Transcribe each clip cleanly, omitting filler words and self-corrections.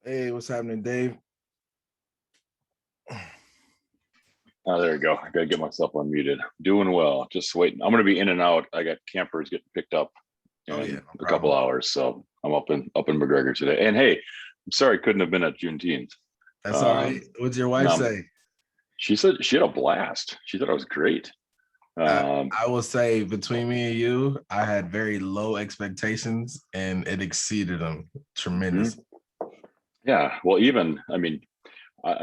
Hey, what's happening, Dave? Oh, there you go. I gotta get myself unmuted. Doing well. Just waiting. I'm gonna be in and out. I got campers getting picked up Oh yeah, in no a couple problem. hours, so I'm up in McGregor today. And hey, I'm sorry I couldn't have been at Juneteenth. That's all right. Um, What's your wife no, say? she said she had a blast. She thought it was great. I, Um, I will say between me and you, I had very low expectations and it exceeded them mhm. tremendously. Yeah. Well, even I mean,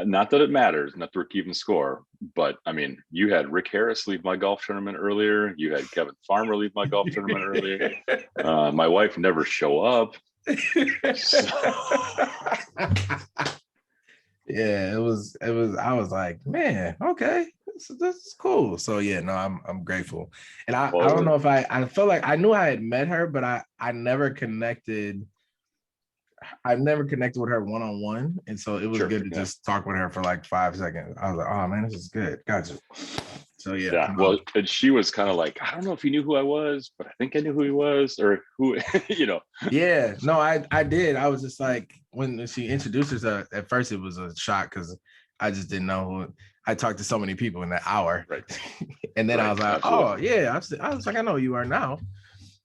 not that it matters, not that we're keeping score, but I mean, you had Rick Harris leave my golf tournament earlier. You had Kevin Farmer leave my golf tournament earlier. My wife never show up. So, Yeah, it was I was like, man, okay, this is cool. So yeah, no, I'm grateful. And I don't well, know if I felt like I knew I had met her, but I never connected. I've never connected with her one on one, and so it was sure. good to Yeah. just talk with her for like 5 seconds. I was like, "Oh man, this is good." Gotcha. So yeah, Yeah. no. Well, and she was kind of like, I don't know if he knew who I was, but I think I knew who he was or who, you know. Yeah, no, I did. I was just like when she introduced herself. At first, it was a shock because I just didn't know who. I talked to so many people in that hour, Right. and then I Right. was like, "Oh Absolutely. yeah," I was like, "I know who you are now."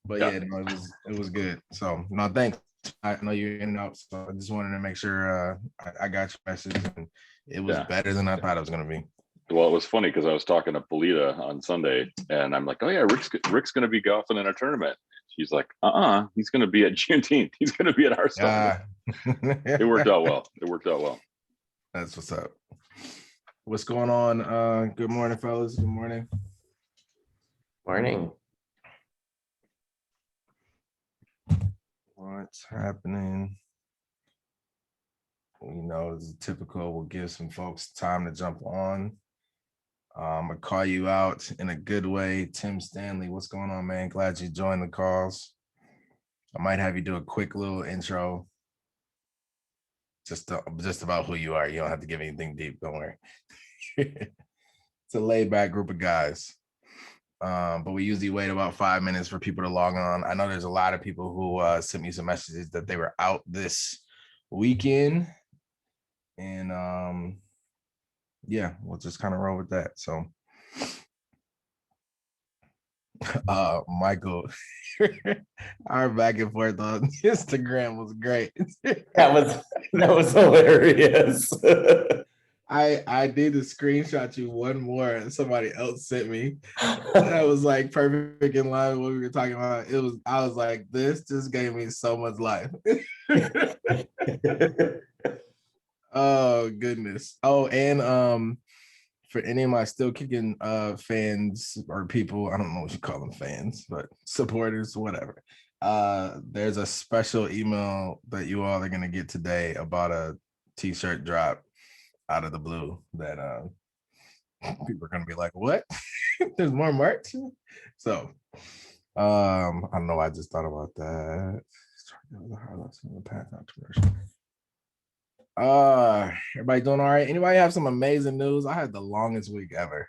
But Yeah. yeah, no, it was good. So no, thanks. I know you're in and out, so I just wanted to make sure I got your message, and it was Yeah. better than I thought it was gonna be. Well, it was funny because I was talking to Polita on Sunday and I'm like, oh, yeah, Rick's going to be golfing in our tournament. She's like, he's going to be at Juneteenth. He's going to be at our stuff. Ah, It worked out well. It worked out well. that's what's up. What's going on? Good morning, fellas. Good morning. Morning. What's happening? You know, it's typical. We'll give some folks time to jump on. I'm gonna call you out in a good way. Tim Stanley, what's going on, man? Glad you joined the calls. I might have you do a quick little intro, just about who you are. You don't have to give anything deep. Don't worry. It's a laid back group of guys. But we usually wait about 5 minutes for people to log on. I know there's a lot of people who sent me some messages that they were out this weekend, and yeah, we'll just kind of roll with that. So, Michael, our back and forth on Instagram was great. That was hilarious. I did a screenshot you one more somebody else sent me. That was like perfect in line with what we were talking about. I was like, this just gave me so much life. Oh goodness. Oh, and for any of my still kicking fans or people, I don't know what you call them, fans, but supporters, whatever. There's a special email that you all are gonna get today about a t-shirt drop out of the blue that people are gonna be like, what? There's more merch. So I don't know why I just thought about that. Everybody doing all right? Anybody have some amazing news? I had the longest week ever.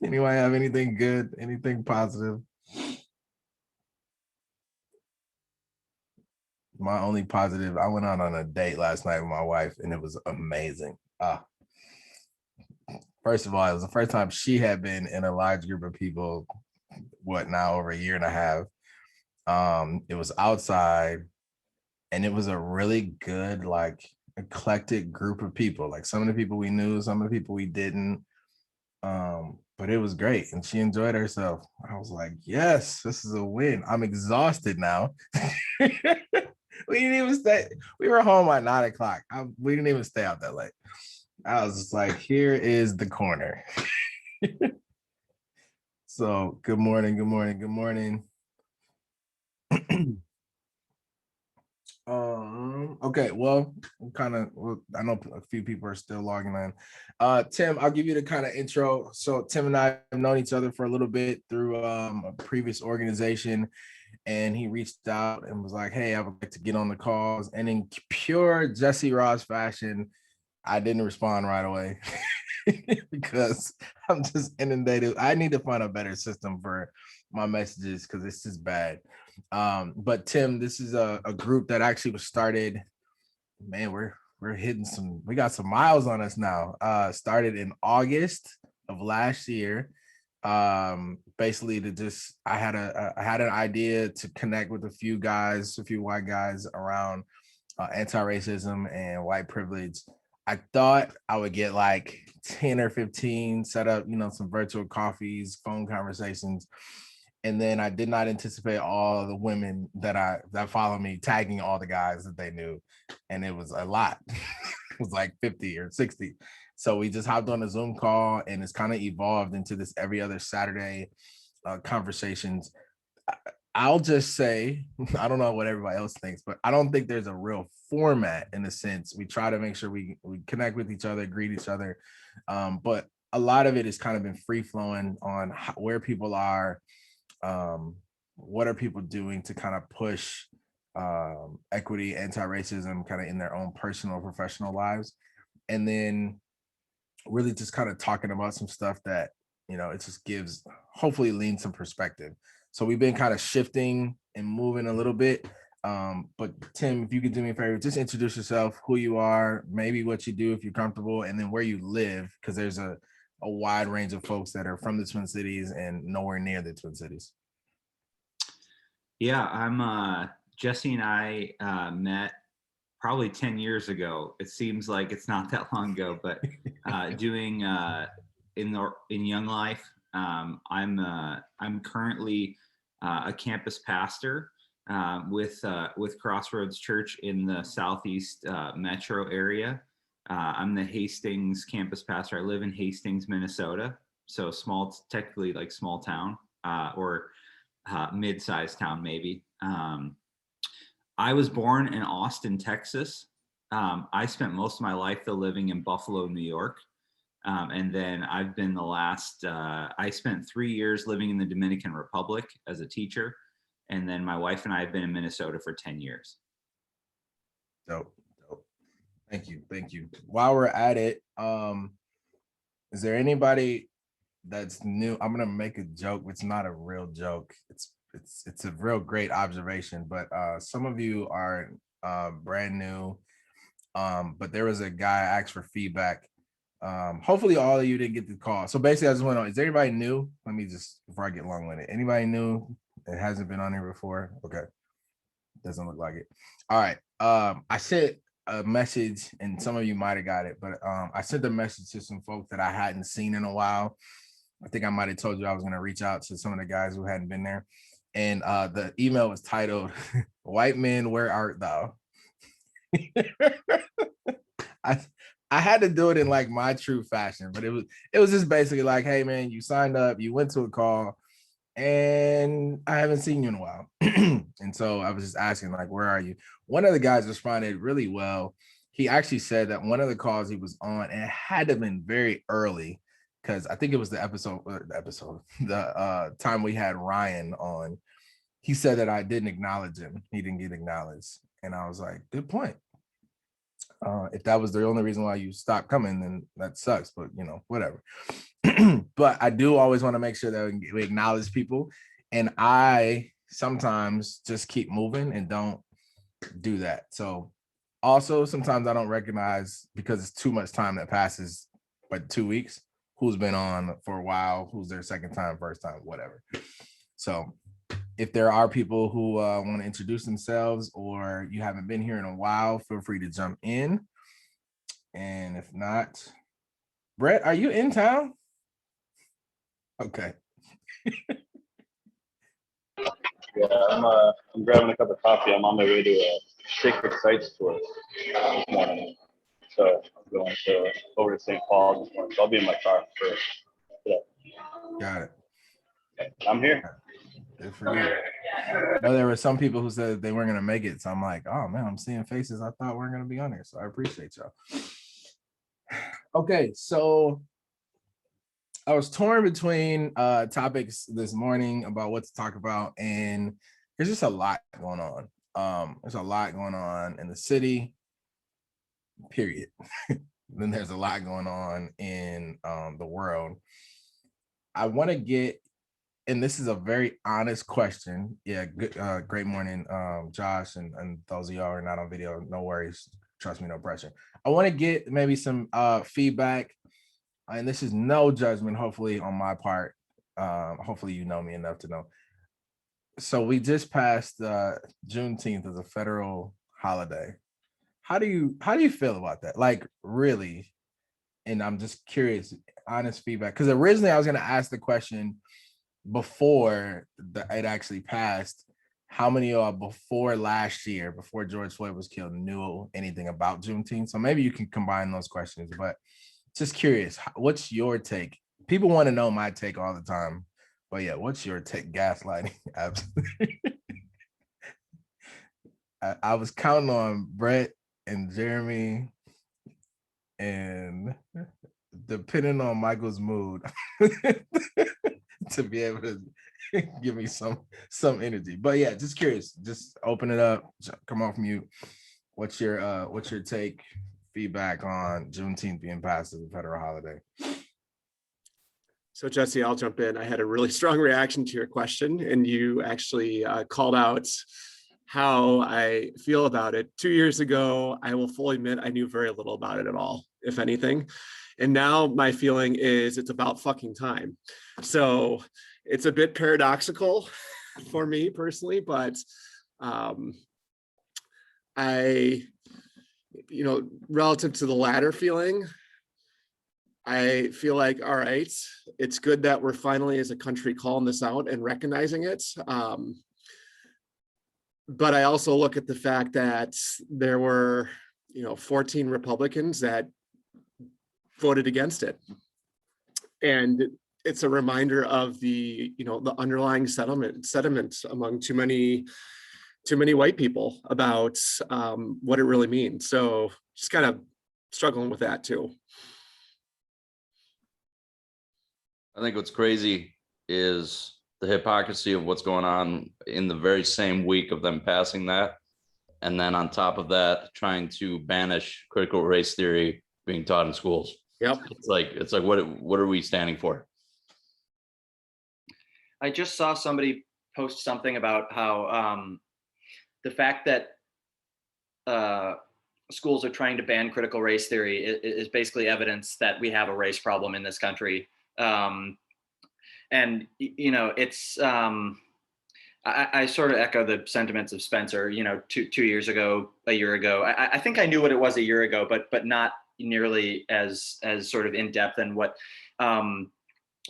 Anybody have anything good? Anything positive? My only positive, I went out on a date last night with my wife and it was amazing. First of all, it was the first time she had been in a large group of people, what now, over a year and a half. It was outside and it was a really good, like eclectic group of people. Like some of the people we knew, some of the people we didn't. But it was great and she enjoyed herself. I was like, yes, this is a win. I'm exhausted now. We didn't even stay. We were home at 9 o'clock. We didn't even stay out that late. I was just like, here is the corner. So good morning, good morning, good morning. Okay, well, I know a few people are still logging in. Tim, I'll give you the kind of intro. So Tim and I have known each other for a little bit through a previous organization, and he reached out and was like, hey, I would like to get on the calls. And in pure Jesse Ross fashion, I didn't respond right away because I'm just inundated. I need to find a better system for my messages because it's just bad. But Tim, this is a group that actually was started. Man, we're hitting we got some miles on us now. Started in August of last year. Basically to just I had an idea to connect with a few white guys around anti-racism and white privilege. I thought I would get like 10 or 15, set up, some virtual coffees, phone conversations. And then I did not anticipate all the women that follow me tagging all the guys that they knew. And it was a lot. It was like 50 or 60. So we just hopped on a Zoom call and it's kind of evolved into this every other Saturday conversations. I'll just say, I don't know what everybody else thinks, but I don't think there's a real format in a sense. We try to make sure we connect with each other, greet each other. But a lot of it has kind of been free flowing on where people are, what are people doing to kind of push equity, anti-racism kind of in their own personal, professional lives. And then really just kind of talking about some stuff that, it just gives, hopefully leans some perspective. So we've been kind of shifting and moving a little bit. But Tim, if you could do me a favor, just introduce yourself, who you are, maybe what you do if you're comfortable, and then where you live, because there's a wide range of folks that are from the Twin Cities and nowhere near the Twin Cities. Yeah, I'm Jesse and I met probably 10 years ago. It seems like it's not that long ago, but doing in Young Life. I'm currently a campus pastor with Crossroads Church in the Southeast metro area. I'm the Hastings campus pastor. I live in Hastings, Minnesota, so small, technically like small town or mid-sized town maybe. I was born in Austin, Texas. I spent most of my life though living in Buffalo, New York. And then I've been I spent 3 years living in the Dominican Republic as a teacher. And then my wife and I have been in Minnesota for 10 years. Dope. Thank you. While we're at it, is there anybody that's new? I'm gonna make a joke. It's not a real joke. It's a real great observation, but some of you are brand new. But there was a guy asked for feedback. Hopefully all of you didn't get the call. So basically I just went on, is everybody new? Let me just, before I get long with it, anybody new that hasn't been on here before? Okay. Doesn't look like it. All right. I sent a message and some of you might have got it, but I sent a message to some folks that I hadn't seen in a while. I think I might have told you I was going to reach out to some of the guys who hadn't been there. And the email was titled, "White Men, Where Art Thou?" I had to do it in like my true fashion, but it was just basically like, hey man, you signed up, you went to a call, and I haven't seen you in a while. And so I was just asking, like, where are you? One of the guys responded really well. He actually said that one of the calls he was on, and it had to have been very early, because I think it was the time we had Ryan on. He said that I didn't acknowledge him. He didn't get acknowledged. And I was like, good point. If that was the only reason why you stopped coming, then that sucks, but whatever. But I do always want to make sure that we acknowledge people. And I sometimes just keep moving and don't do that. So also sometimes I don't recognize, because it's too much time that passes, like 2 weeks, who's been on for a while, who's their second time, first time, whatever. So if there are people who want to introduce themselves, or you haven't been here in a while, feel free to jump in. And if not, Brett, are you in town? Okay. Yeah, I'm grabbing a cup of coffee. I'm on my way to a Sacred Sites tour this morning. So I'm going over to St. Paul this morning. So I'll be in my car for today. Got it. I'm here. Good for you. No, there were some people who said they weren't going to make it. So I'm like, oh man, I'm seeing faces I thought weren't going to be on here. So I appreciate y'all. Okay, so I was torn between topics this morning about what to talk about, and there's just a lot going on. There's a lot going on in the city, period. then there's a lot going on in the world. I want to get, and this is a very honest question. Yeah, good, great morning, Josh, and those of y'all who are not on video, no worries. Trust me, no pressure. I want to get maybe some feedback, and this is no judgment, hopefully, on my part. Hopefully you know me enough to know. So we just passed Juneteenth as a federal holiday. How do you feel about that? Like, really? And I'm just curious, honest feedback, because originally I was going to ask the question before it actually passed. How many of y'all before last year, before George Floyd was killed, knew anything about Juneteenth? So maybe you can combine those questions, but just curious, what's your take? People want to know my take all the time, but yeah, what's your take? Gaslighting. Absolutely. I was counting on Brett and Jeremy, and depending on Michael's mood, to be able to give me some energy. But yeah, just curious. Just open it up. Come off mute. What's your take, feedback on Juneteenth being passed as a federal holiday? So Jesse, I'll jump in. I had a really strong reaction to your question, and you actually called out how I feel about it. 2 years ago, I will fully admit I knew very little about it at all, if anything. And now my feeling is it's about fucking time. So it's a bit paradoxical for me personally, but relative to the latter feeling, I feel like, all right, it's good that we're finally as a country calling this out and recognizing it. But I also look at the fact that there were, 14 Republicans that voted against it. And it's a reminder of the underlying sediment among too many white people about what it really means. So just kind of struggling with that too. I think what's crazy is the hypocrisy of what's going on in the very same week of them passing that. And then on top of that, trying to banish critical race theory being taught in schools. Yep. It's like what are we standing for? I just saw somebody post something about how the fact that schools are trying to ban critical race theory is basically evidence that we have a race problem in this country. And it's I sort of echo the sentiments of Spencer. 2 years ago, a year ago, I think I knew what it was a year ago, but not nearly as sort of in depth. And what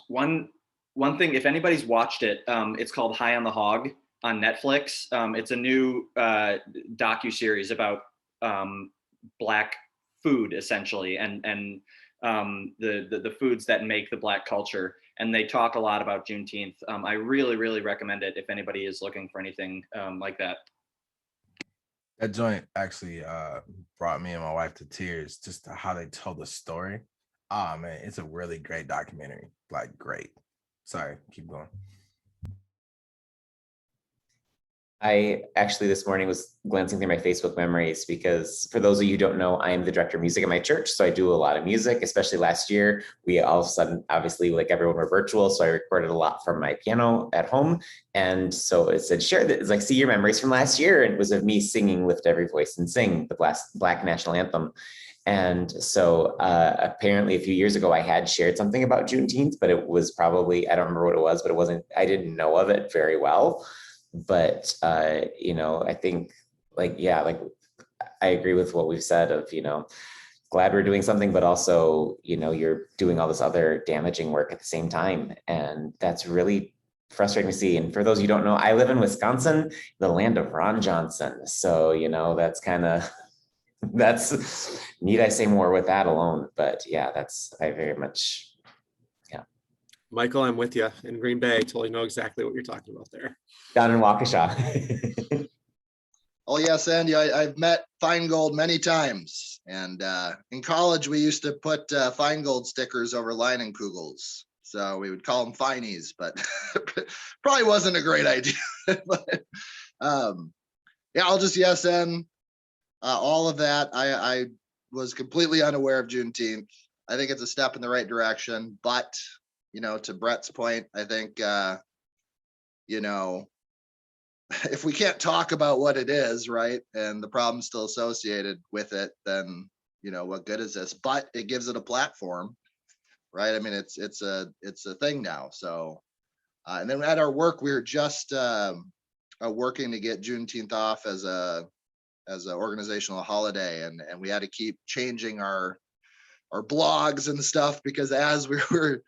one thing, if anybody's watched it, it's called High on the Hog on Netflix. It's a new docuseries about Black food, essentially, and the foods that make the Black culture. And they talk a lot about Juneteenth. I really, really recommend it if anybody is looking for anything like that. That joint actually brought me and my wife to tears, just how they told the story. Oh man, it's a really great documentary. Like, great. Sorry, keep going. I actually this morning was glancing through my Facebook memories because for those of you who don't know, I am the director of music at my church. So I do a lot of music, especially last year. We all of a sudden, obviously, like everyone, were virtual. So I recorded a lot from my piano at home. And so it said, share that. It's like, see your memories from last year. And it was of me singing Lift Every Voice and Sing, the Black national anthem. And so apparently a few years ago, I had shared something about Juneteenth, but it was probably, I don't remember what it was, but it wasn't, I didn't know of it very well. But, I think I agree with what we've said of, glad we're doing something, but also, you're doing all this other damaging work at the same time. And that's really frustrating to see. And for those of you who don't know, I live in Wisconsin, the land of Ron Johnson. So, that's kind of, need I say more with that alone? But yeah, I very much. Michael, I'm with you in Green Bay. Totally know exactly what you're talking about there. Down in Waukesha. Oh yes, Andy, I've met Feingold many times, and in college we used to put Feingold stickers over Leinenkugels, so we would call them Feinies, but probably wasn't a great idea. But yeah, I'll just yes and all of that. I was completely unaware of Juneteenth. I think it's a step in the right direction, but to Brett's point, I think if we can't talk about what it is, right, and the problems still associated with it, then what good is this? But it gives it a platform, right? I mean, it's a thing now. So, and then at our work, we were just working to get Juneteenth off as an organizational holiday, and we had to keep changing our blogs and stuff, because as we were,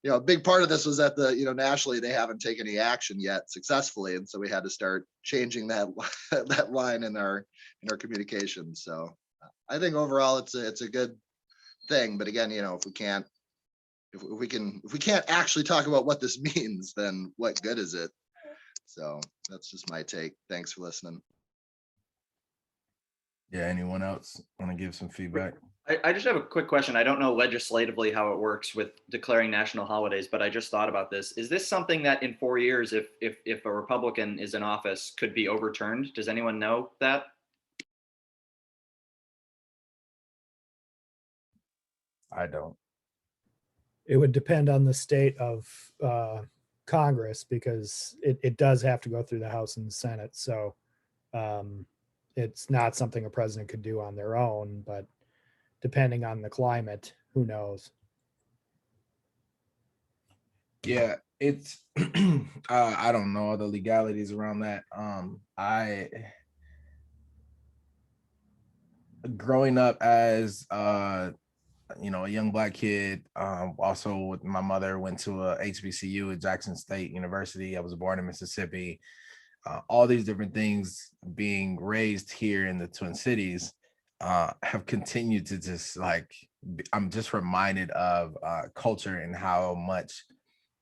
a big part of this was that nationally they haven't taken any action yet successfully, and so we had to start changing that that line in our communications. So I think overall it's a good thing, but again, if we can't actually talk about what this means, then what good is it? So that's just my take. Thanks for listening. Yeah, anyone else want to give some feedback? I just have a quick question. I don't know legislatively how it works with declaring national holidays, but I just thought about this. Is this something that in 4 years, if a Republican is in office, could be overturned? Does anyone know that? I don't. It would depend on the state of Congress, because it does have to go through the House and the Senate. So it's not something a president could do on their own, but depending on the climate, who knows? Yeah, it's I don't know all the legalities around that. I growing up as a young Black kid, also with my mother, went to a HBCU at Jackson State University. I was born in Mississippi. All these different things, being raised here in the Twin Cities, have continued to just I'm just reminded of culture and how much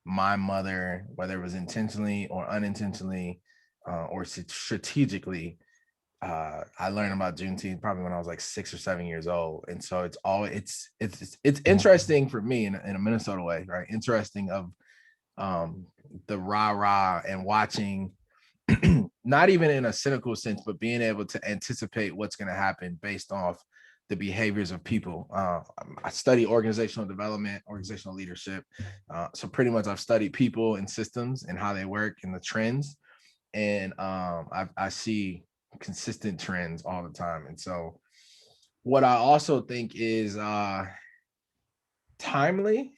my mother, whether it was intentionally or unintentionally or strategically, I learned about Juneteenth probably when I was like 6 or 7 years old. And so it's interesting for me in a Minnesota way, right? Interesting of the rah-rah and watching, not even in a cynical sense, but being able to anticipate what's going to happen based off the behaviors of people. I study organizational development, organizational leadership. So pretty much I've studied people and systems and how they work and the trends. And I see consistent trends all the time. And so what I also think is timely,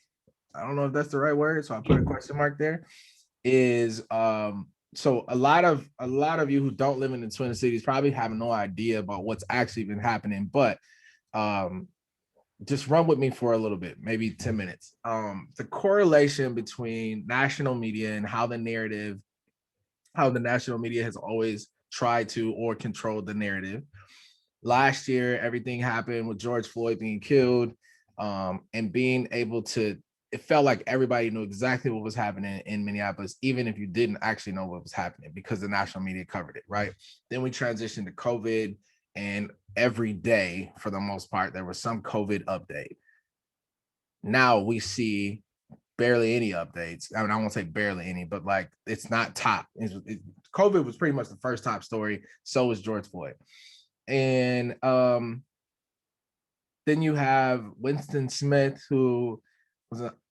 I don't know if that's the right word, so I put a question mark there, is so a lot of you who don't live in the Twin Cities probably have no idea about what's actually been happening, but just run with me for a little bit, maybe 10 minutes. The correlation between national media and how the national media has always tried to or controlled the narrative. Last year, everything happened with George Floyd being killed, and being able to, it felt like everybody knew exactly what was happening in Minneapolis, even if you didn't actually know what was happening, because the national media covered it, right? Then we transitioned to COVID, and every day, for the most part, there was some COVID update. Now we see barely any updates. I mean, I won't say barely any, but like it's not top. COVID was pretty much the first top story. So was George Floyd. And then you have Winston Smith, who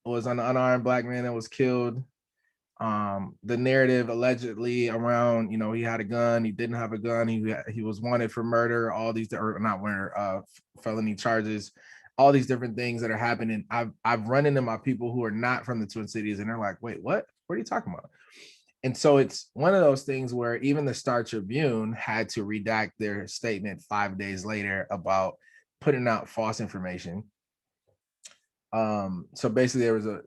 was an unarmed Black man that was killed. The narrative allegedly around, he had a gun, he didn't have a gun, he was wanted for murder, all these, or not murder, felony charges, all these different things that are happening. I've run into my people who are not from the Twin Cities, and they're like, wait, what are you talking about? And so it's one of those things where even the Star Tribune had to redact their statement 5 days later about putting out false information. So basically there was a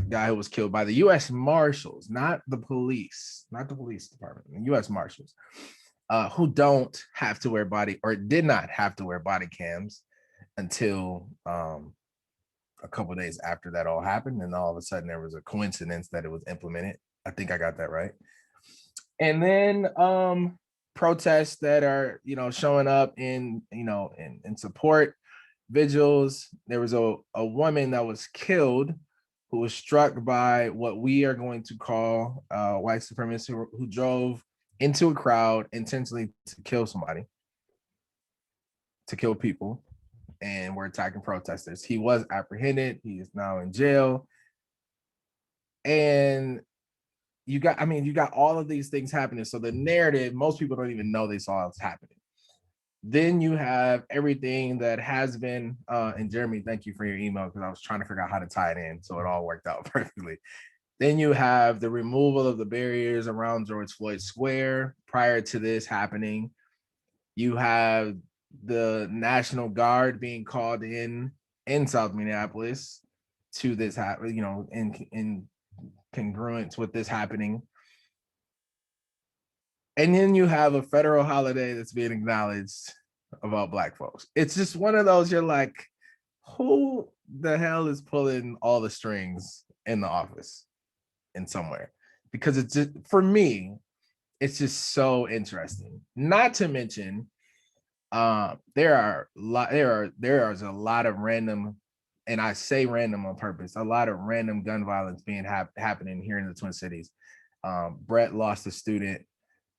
guy who was killed by the U.S. Marshals, not the police department, the U.S. Marshals, who don't have to wear did not have to wear body cams until a couple of days after that all happened. And all of a sudden there was a coincidence that it was implemented. I think I got that right. And then protests that are, showing up in support vigils. There was a woman that was killed who was struck by what we are going to call white supremacists who drove into a crowd intentionally to kill somebody. to kill people and were attacking protesters. He was apprehended. He is now in jail. And you got all of these things happening. So the narrative, most people don't even know they saw it's happening. Then you have everything that has been, and Jeremy, thank you for your email, because I was trying to figure out how to tie it in. So it all worked out perfectly. Then you have the removal of the barriers around George Floyd Square prior to this happening. You have the National Guard being called in South Minneapolis to this happen, in congruence with this happening. And then you have a federal holiday that's being acknowledged about Black folks. It's just one of those, you're like, who the hell is pulling all the strings in the office in somewhere? Because it's just, for me, it's just so interesting. Not to mention, there is a lot of random, and I say random on purpose, a lot of random gun violence being happening here in the Twin Cities. Brett lost a student.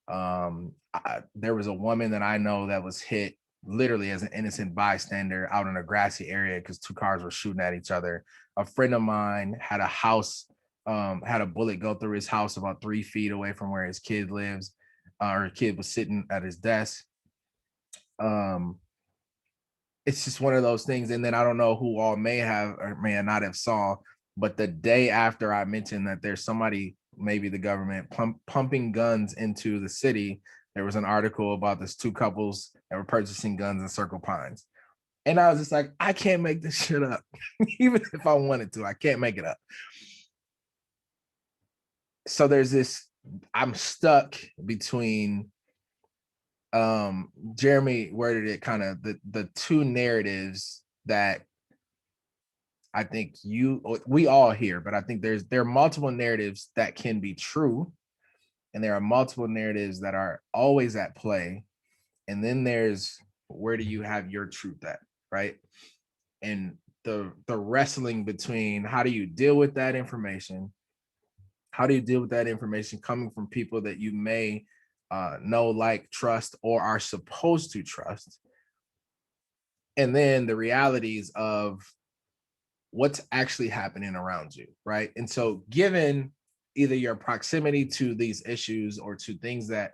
There was a woman that I know that was hit literally as an innocent bystander out in a grassy area because two cars were shooting at each other. A friend of mine had a house, had a bullet go through his house about 3 feet away from where his kid lives, or his kid was sitting at his desk. It's just one of those things. And then I don't know who all may have or may not have saw, but the day after I mentioned that there's somebody, maybe the government, pumping guns into the city, there was an article about this 2 couples that were purchasing guns in Circle Pines. And I was just like, I can't make this shit up. Even if I wanted to, I can't make it up. So there's this, I'm stuck between, Jeremy worded it kind of the 2 narratives that I think we all hear, but I think there are multiple narratives that can be true, and there are multiple narratives that are always at play. And then there's, where do you have your truth at, right? And the wrestling between, how do you deal with that information? How do you deal with that information coming from people that you may know, like, trust, or are supposed to trust? And then the realities of what's actually happening around you, right? And so given either your proximity to these issues or to things that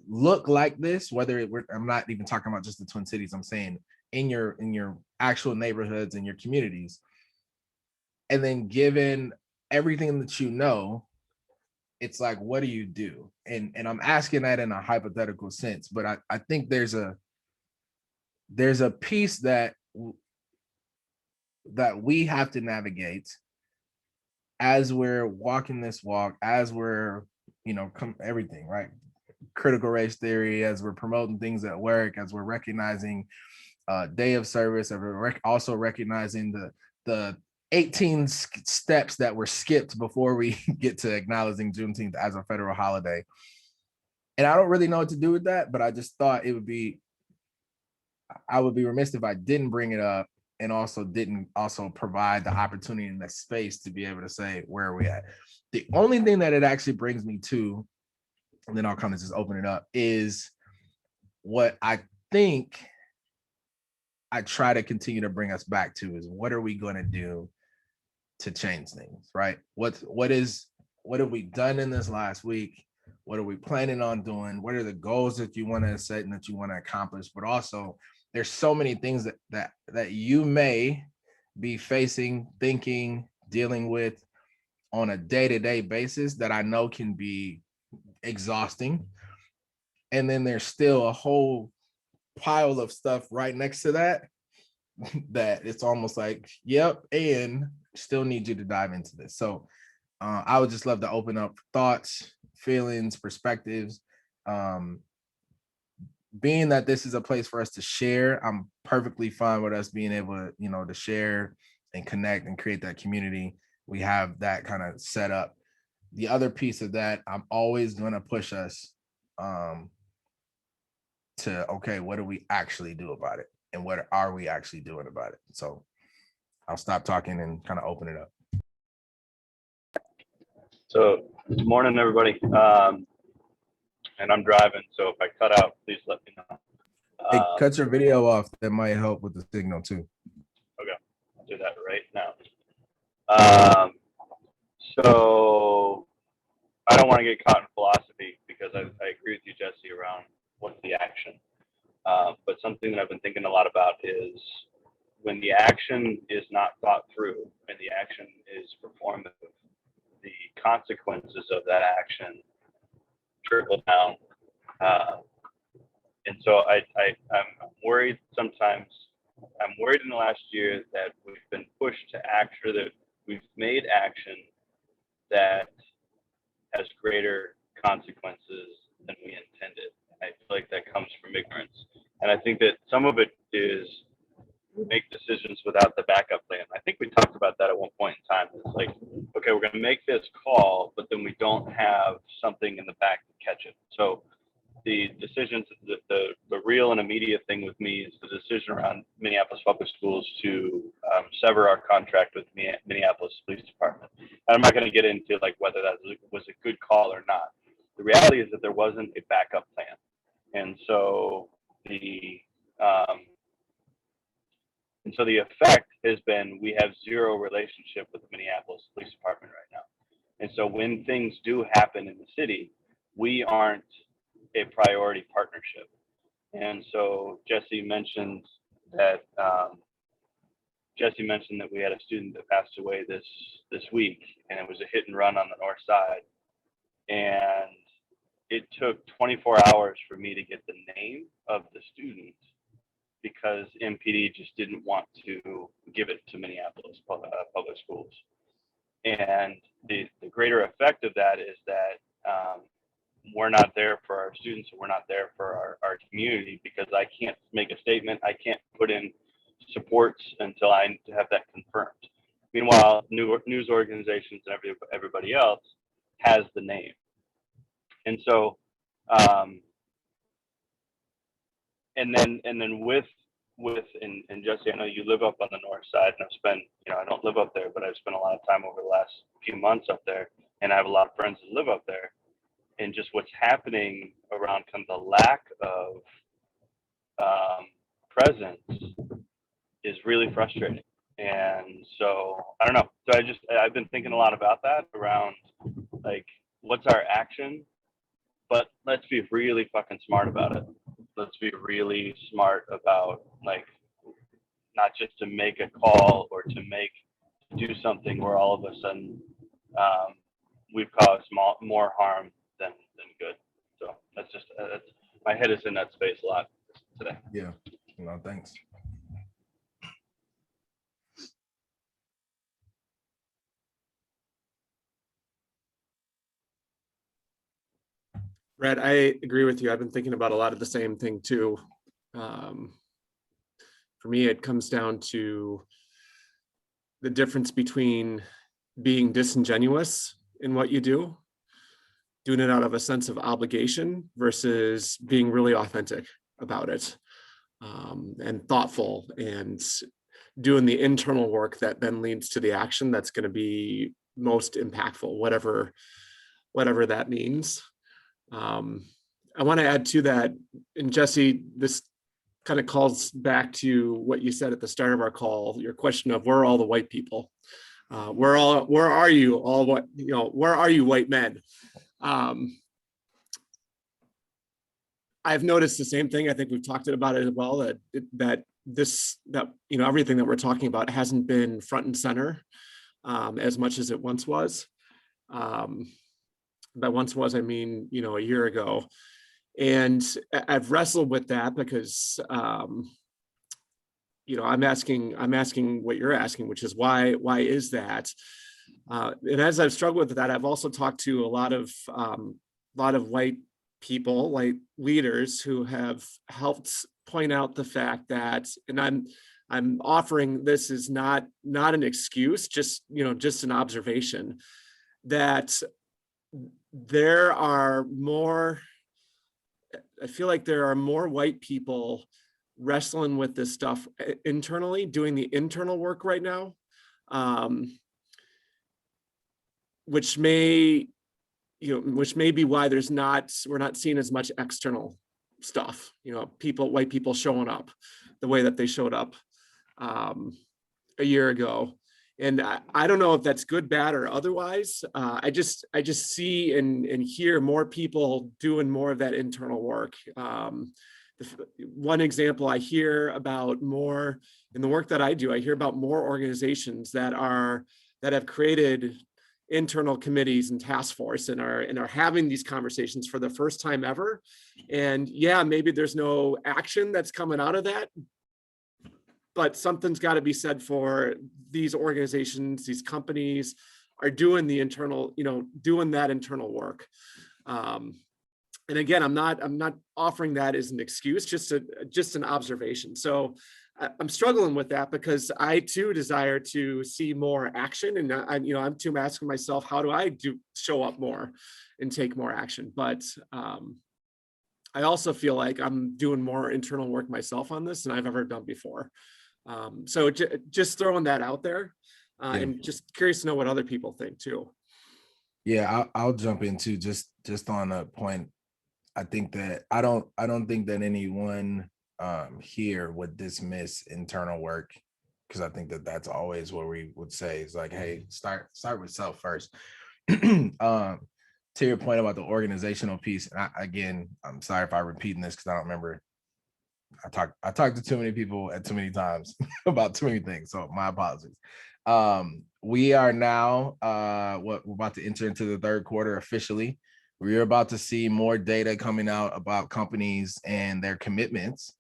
look like this, I'm not even talking about just the Twin Cities, I'm saying in your actual neighborhoods and your communities. And then given everything that you know, it's like, what do you do? And I'm asking that in a hypothetical sense, but I think there's a piece that we have to navigate as we're walking this walk, as we're, everything, right? Critical race theory, as we're promoting things at work, as we're recognizing day of service, and we're also recognizing the 18 steps that were skipped before we get to acknowledging Juneteenth as a federal holiday. And I don't really know what to do with that, but I just thought I would be remiss if I didn't bring it up, and also didn't provide the opportunity and the space to be able to say, where are we at? The only thing that it actually brings me to, and then I'll kind of just open it up, is what I think I try to continue to bring us back to is, what are we going to do to change things, right? What have we done in this last week? What are we planning on doing? What are the goals that you want to set and that you want to accomplish? But also, there's so many things that you may be facing, thinking, dealing with on a day-to-day basis that I know can be exhausting. And then there's still a whole pile of stuff right next to that that it's almost like, yep, and still need you to dive into this. So I would just love to open up thoughts, feelings, perspectives. Being that this is a place for us to share, I'm perfectly fine with us being able to, to share and connect and create that community. We have that kind of set up. The other piece of that, I'm always going to push us to, okay, what do we actually do about it? And what are we actually doing about it? So I'll stop talking and kind of open it up. So good morning, everybody. And I'm driving, so if I cut out, please let me know. Hey, cut your video off. That might help with the signal too. Okay, I'll do that right now. So I don't want to get caught in philosophy because I agree with you, Jesse, around what's the action. But something that I've been thinking a lot about is when the action is not thought through and the action is performative, the consequences of that action trickle down. And so I'm worried sometimes. I'm worried in the last year that we've been pushed to act, or that we've made action that has greater consequences than we intended. I feel like that comes from ignorance. And I think that some of it is we make decisions without the backup plan. I think we talked about that at one point in time. It's like, okay, we're going to make this call, but then we don't have something in the back to catch it. So the decisions, the real and immediate thing with me is the decision around Minneapolis Public Schools to sever our contract with Minneapolis Police Department. And I'm not going to get into like whether that was a good call or not. The reality is that there wasn't a backup plan, and so the effect has been we have zero relationship with the Minneapolis Police Department right now. And so when things do happen in the city, we aren't a priority partnership. And so Jesse mentioned that we had a student that passed away this week, and it was a hit and run on the north side. And it took 24 hours for me to get the name of the student because MPD just didn't want to give it to Minneapolis Public Schools. And the greater effect of that is that we're not there for our students, and we're not there for our community, because I can't make a statement. I can't put in supports until I have that confirmed. Meanwhile, news organizations and everybody else has the name. And so, and then with Jesse, I know you live up on the north side, and I've spent, I don't live up there, but I've spent a lot of time over the last few months up there, and I have a lot of friends that live up there. And just what's happening around kind of the lack of presence is really frustrating. And so I don't know. So I've been thinking a lot about that around like, what's our action? But let's be really fucking smart about it. Let's be really smart about like, not just to make a call or to do something where all of a sudden we've caused more harm than good. So that's my head is in that space a lot today. Yeah. No, thanks. Brad, I agree with you. I've been thinking about a lot of the same thing too. For me, it comes down to the difference between being disingenuous in what you do, doing it out of a sense of obligation, versus being really authentic about it, and thoughtful, and doing the internal work that then leads to the action that's going to be most impactful, whatever that means. I want to add to that, and Jesse, this kind of calls back to what you said at the start of our call, your question of where are all the white people? Where are you all? Where are you white men? I've noticed the same thing. I think we've talked about it as well, that everything that we're talking about hasn't been front and center as much as it once was. By once was, I mean, a year ago. And I've wrestled with that because, I'm asking what you're asking, which is why is that? And as I've struggled with that, I've also talked to a lot of white people, like leaders, who have helped point out the fact that, and I'm offering this as not an excuse, just an observation, that I feel like there are more white people wrestling with this stuff internally, doing the internal work right now, which may be why we're not seeing as much external stuff, white people showing up the way that they showed up a year ago. And I don't know if that's good, bad, or otherwise. I just see and hear more people doing more of that internal work. One example I hear about more in the work that I do, I hear about more organizations that have created internal committees and task force and are having these conversations for the first time ever. And yeah, maybe there's no action that's coming out of that, but something's got to be said for these organizations, these companies are doing the internal, doing that internal work. And again, I'm not offering that as an excuse, just an observation. So I'm struggling with that because I too desire to see more action, and I'm too asking myself, how do I show up more and take more action? But I also feel like I'm doing more internal work myself on this than I've ever done before. So just throwing that out there, and just curious to know what other people think too. Yeah, I'll jump into just on a point. I think that I don't think that anyone here would dismiss internal work, because I think that that's always what we would say is like, hey, start with self first. To your point about the organizational piece, and I'm sorry if I'm repeating this because I don't remember. I talked to too many people at too many times about too many things, so my apologies. We are now we're about to enter into the third quarter officially. We're about to see more data coming out about companies and their commitments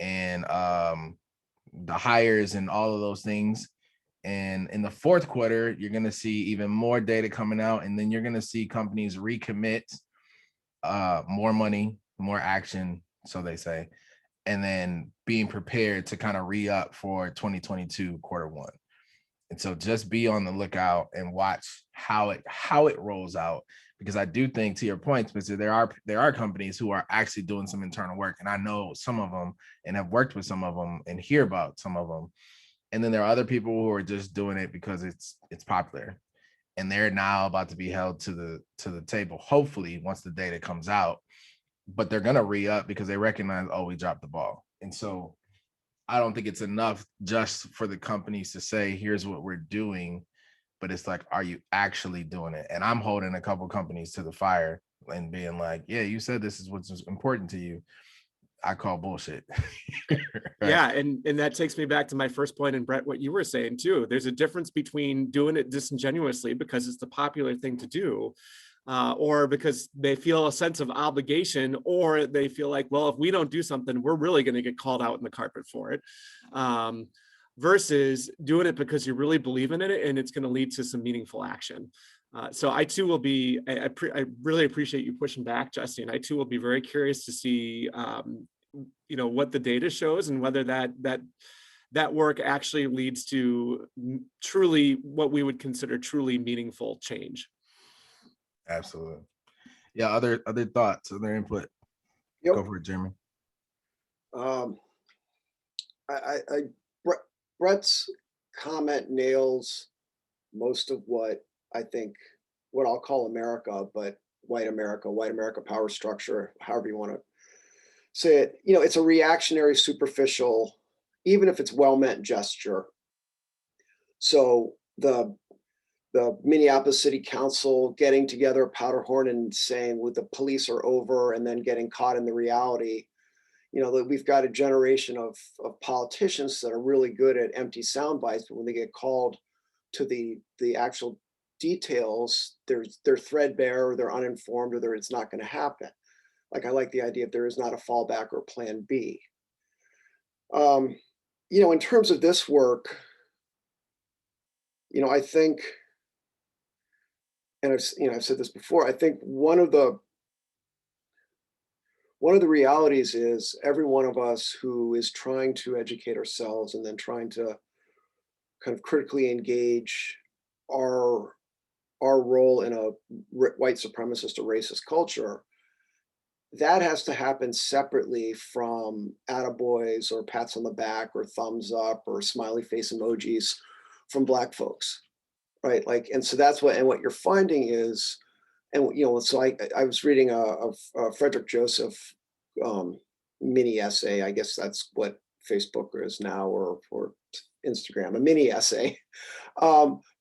and the hires and all of those things. And in the fourth quarter, you're going to see even more data coming out, and then you're going to see companies recommit more money, more action, so they say, and then being prepared to kind of re-up for 2022 quarter one. And so just be on the lookout and watch how it rolls out, because I do think, to your point, Spencer, there are companies who are actually doing some internal work, and I know some of them and have worked with some of them and hear about some of them. And then there are other people who are just doing it because it's popular, and they're now about to be held to the table, hopefully, once the data comes out. But they're gonna re-up because they recognize, oh, we dropped the ball. And so I don't think it's enough just for the companies to say, here's what we're doing, but it's like, are you actually doing it? And I'm holding a couple companies to the fire and being like, yeah, you said this is what's important to you. I call bullshit. Right? Yeah, and that takes me back to my first point, and Brett, what you were saying too. There's a difference between doing it disingenuously because it's the popular thing to do, or because they feel a sense of obligation, or they feel like, well, if we don't do something, we're really going to get called out in the carpet for it, versus doing it because you really believe in it and it's going to lead to some meaningful action. So I too will be, I really appreciate you pushing back, Jesse, and I too will be very curious to see, what the data shows and whether that work actually leads to truly what we would consider truly meaningful change. Absolutely. Yeah. Other thoughts, other input. Yep. Go for it, Jeremy. Brett's comment nails most of what I think, what I'll call America, but white America power structure, however you want to say it. It's a reactionary, superficial, even if it's well-meant gesture. So the Minneapolis City Council getting together a powder horn and saying, well, the police are over, and then getting caught in the reality. That we've got a generation of politicians that are really good at empty sound bites, but when they get called to the actual details, they're threadbare, or they're uninformed, or it's not going to happen. Like, I like the idea if there is not a fallback or plan B. In terms of this work, I think, and I've said this before, I think one of the realities is every one of us who is trying to educate ourselves and then trying to kind of critically engage our role in a white supremacist or racist culture, that has to happen separately from attaboys or pats on the back or thumbs up or smiley face emojis from Black folks, right? Like, and so that's what you're finding is, and so I was reading a Frederick Joseph mini essay. I guess that's what Facebook is now, or Instagram, a mini essay,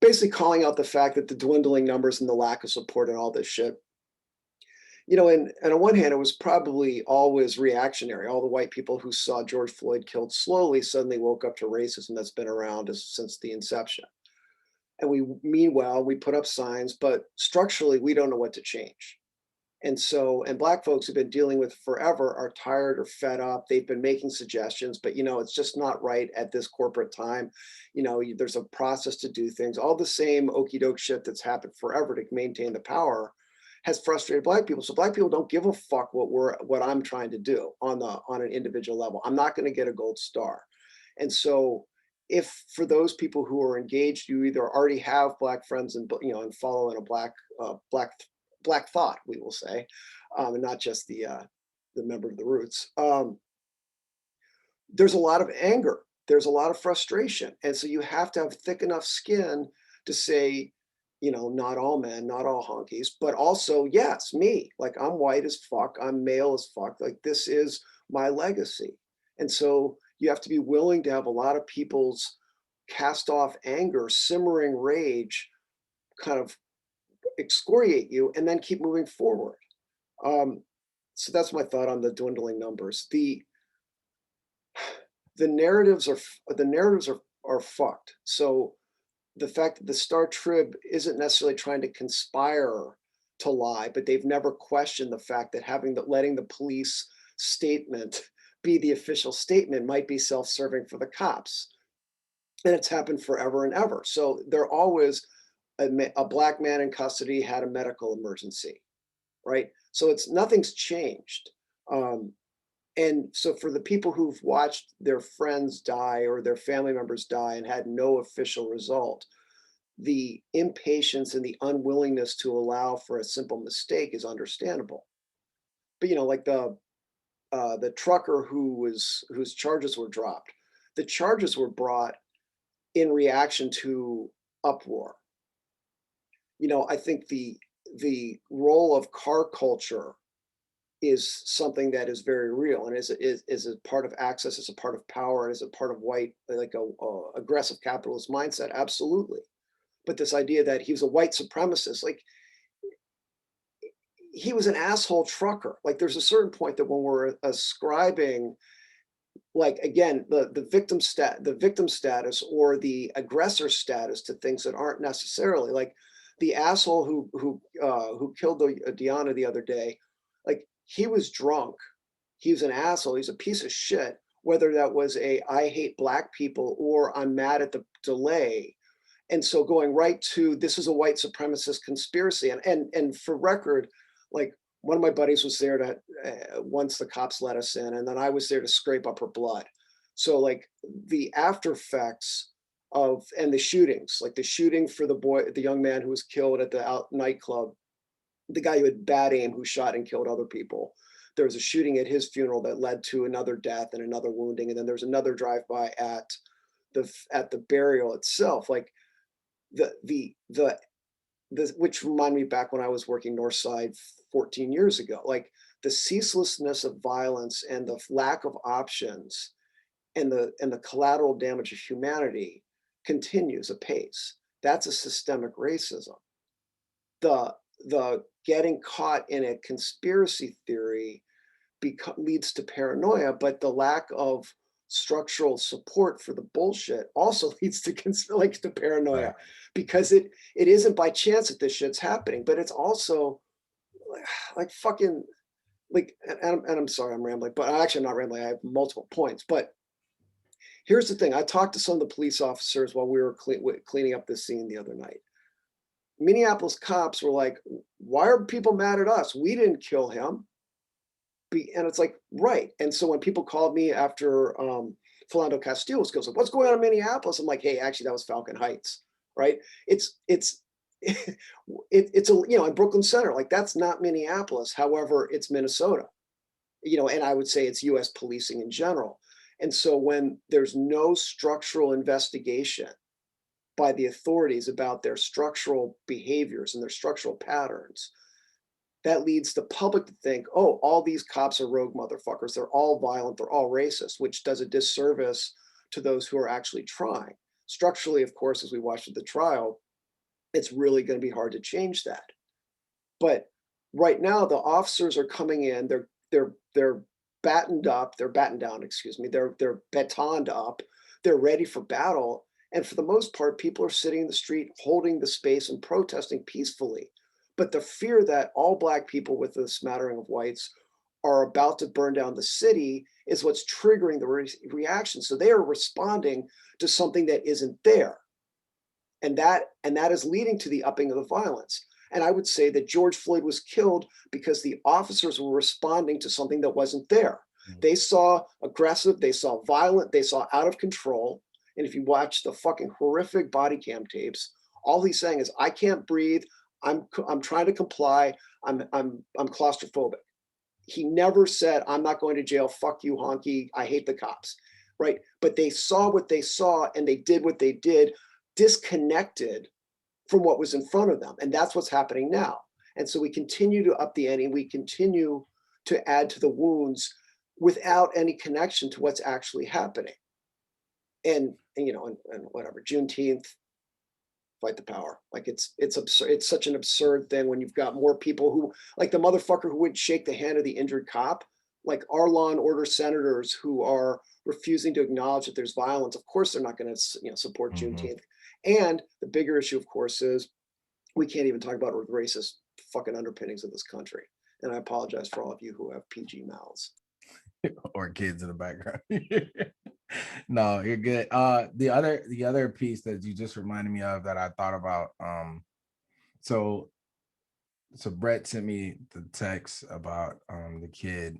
basically calling out the fact that the dwindling numbers and the lack of support and all this shit. And on one hand, it was probably always reactionary. All the white people who saw George Floyd killed slowly suddenly woke up to racism that's been around since the inception. And we mean well, we put up signs, but structurally, we don't know what to change. And Black folks who've been dealing with forever are tired or fed up. They've been making suggestions, but it's just not right at this corporate time. There's a process to do things. All the same okey doke shit that's happened forever to maintain the power has frustrated Black people. So Black people don't give a fuck what I'm trying to do on an individual level. I'm not going to get a gold star. And so if for those people who are engaged, you either already have Black friends and follow in a Black thought, we will say, and not just the member of the Roots. There's a lot of anger. There's a lot of frustration. And so you have to have thick enough skin to say, not all men, not all honkies, but also, yes, me, like I'm white as fuck, I'm male as fuck, like this is my legacy. And so you have to be willing to have a lot of people's cast off anger, simmering rage kind of excoriate you and then keep moving forward. So that's my thought on the dwindling numbers. The narratives are fucked. So the fact that the Star Trib isn't necessarily trying to conspire to lie, but they've never questioned the fact that letting the police statement be the official statement might be self-serving for the cops. And it's happened forever and ever. So they're always a Black man in custody had a medical emergency, right? So nothing's changed. And so for the people who've watched their friends die or their family members die and had no official result, the impatience and the unwillingness to allow for a simple mistake is understandable. But like the trucker whose charges were dropped, the charges were brought in reaction to uproar. I think the role of car culture is something that is very real and is a part of access, is a part of power, and is a part of white, like a aggressive capitalist mindset. Absolutely. But this idea that he was a white supremacist, like he was an asshole trucker. Like there's a certain point that when we're ascribing, like again, the victim status or the aggressor status to things that aren't necessarily, like the asshole who killed Deanna the other day, like he was drunk, he was an asshole, he's a piece of shit, whether that was I hate Black people or I'm mad at the delay. And so going right to this is a white supremacist conspiracy. And for record, like one of my buddies was there to once the cops let us in, and then I was there to scrape up her blood. So like the after effects and the shootings, like the shooting for the young man who was killed at the nightclub, the guy who had bad aim who shot and killed other people. There was a shooting at his funeral that led to another death and another wounding, and then there's another drive-by at the burial itself. Like the which remind me back when I was working Northside 14 years ago, like the ceaselessness of violence and the lack of options and the collateral damage of humanity continues apace. That's a systemic racism. The getting caught in a conspiracy theory leads to paranoia, but the lack of structural support for the bullshit also leads to paranoia, right? Because it isn't by chance that this shit's happening, but it's also like fucking like, and I'm sorry I'm rambling, but I'm actually not rambling. I have multiple points, but here's the thing. I talked to some of the police officers while we were cleaning up this scene the other night. Minneapolis cops were like, why are people mad at us? We didn't kill him. And it's like, right. And so when people called me after Philando Castile was killed, what's going on in Minneapolis? I'm like, hey, actually that was Falcon Heights, right? It's in Brooklyn Center, like that's not Minneapolis. However, it's Minnesota, and I would say it's US policing in general. And so when there's no structural investigation by the authorities about their structural behaviors and their structural patterns, that leads the public to think, oh, all these cops are rogue motherfuckers. They're all violent. They're all racist, which does a disservice to those who are actually trying. Structurally, of course, as we watched at the trial, it's really going to be hard to change that. But right now, the officers are coming in. They're battened up. They're battened down. Excuse me. They're batoned up. They're ready for battle. And for the most part, people are sitting in the street, holding the space and protesting peacefully. But the fear that all Black people with a smattering of whites are about to burn down the city is what's triggering the reaction. So they are responding to something that isn't there. And that is leading to the upping of the violence. And I would say that George Floyd was killed because the officers were responding to something that wasn't there. They saw aggressive, they saw violent, they saw out of control. And if you watch the fucking horrific body cam tapes, all he's saying is, I can't breathe. I'm trying to comply. I'm claustrophobic. He never said, I'm not going to jail. Fuck you, honky. I hate the cops. Right. But they saw what they saw and they did what they did, disconnected from what was in front of them. And that's what's happening now. And so we continue to up the ante. We continue to add to the wounds without any connection to what's actually happening. And you know, and whatever, Juneteenth, fight the power. Like it's absurd. It's such an absurd thing when you've got more people who, like the motherfucker who would shake the hand of the injured cop, like our law and order senators who are refusing to acknowledge that there's violence. Of course, they're not going to support Juneteenth. And the bigger issue, of course, is we can't even talk about the racist fucking underpinnings of this country. And I apologize for all of you who have PG mouths. Or kids in the background. No, you're good. The other piece that you just reminded me of that I thought about, so Brett sent me the text about the kid,